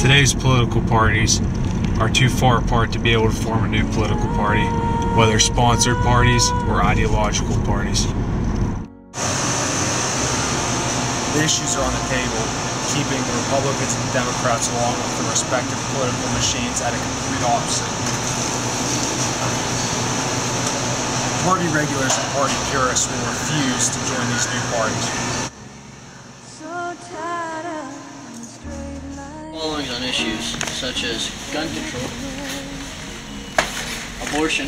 Today's political parties are too far apart to be able to form a new political party, whether sponsored parties or ideological parties. The issues are on the table, keeping the Republicans and Democrats along with their respective political machines at a complete opposite. Party regulars and party purists will refuse to join these new parties. Following on issues such as gun control, abortion,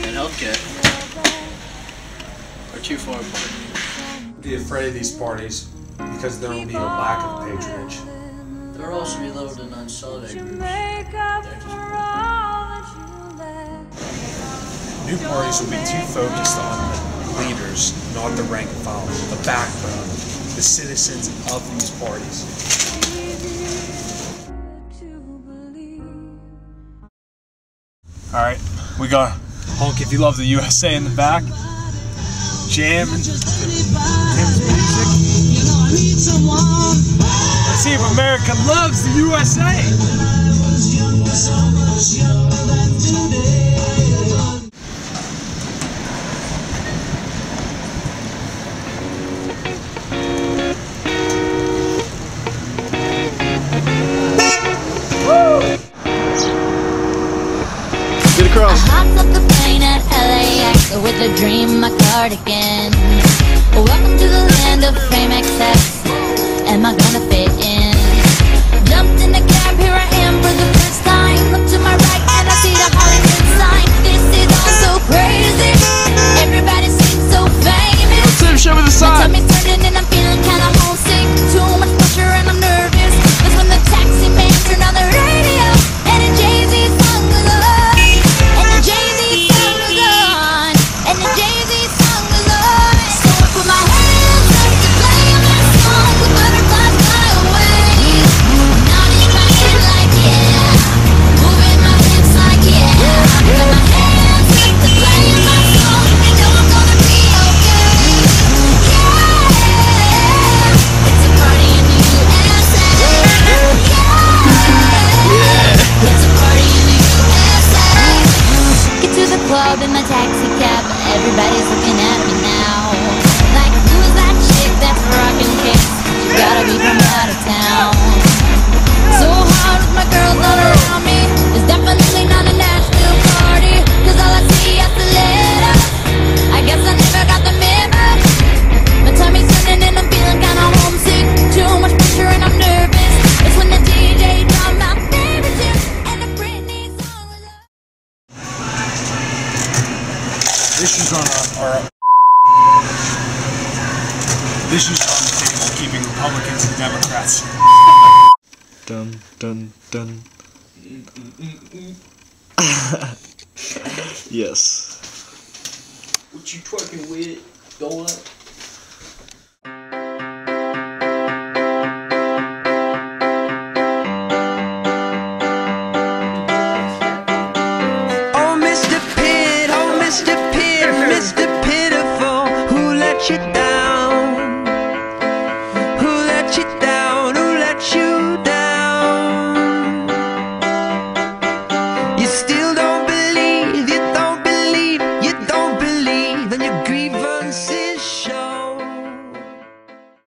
and healthcare are too far apart. Be afraid of these parties because there will be a lack of patronage. There will also be loaded and unsolidarity groups. New parties will be too focused on the leaders, not the rank and file, the backbone, the citizens of these parties. Alright, we got Honk If You Love the USA in the back, jamming Tim's music. Let's see if America loves the USA! I hopped off the plane at LAX with a dream, my cardigan. Welcome to the land of fame excess. Am I gonna fit in? Jumped in the cab, here I am for the first time. Look to my right and I see the Hollywood sign. This is all so crazy. Everybody seems so famous. Tim, show me the sign. My tummy's turning and I'm feeling kinda homesick. Too much pressure and I'm nervous. That's when the taxi man turned on the radio and a Jay-Z song was on. In my taxi cab, everybody's looking at me now. Like, who's that chick that's rockin' kicks? She gotta be from out of town. So hard with my girls all around me. It's definitely not a Nashville party, cause all I see is the letter. I guess I never got the memo. My tummy's turning and I'm feeling kinda homesick. Too much pressure and I'm nervous. It's when the DJ dropped my favorite tune and the Britney song was up. Issues on the table, keeping Republicans and Democrats. Dun dun dun. Yes. What you twerking with? Go up.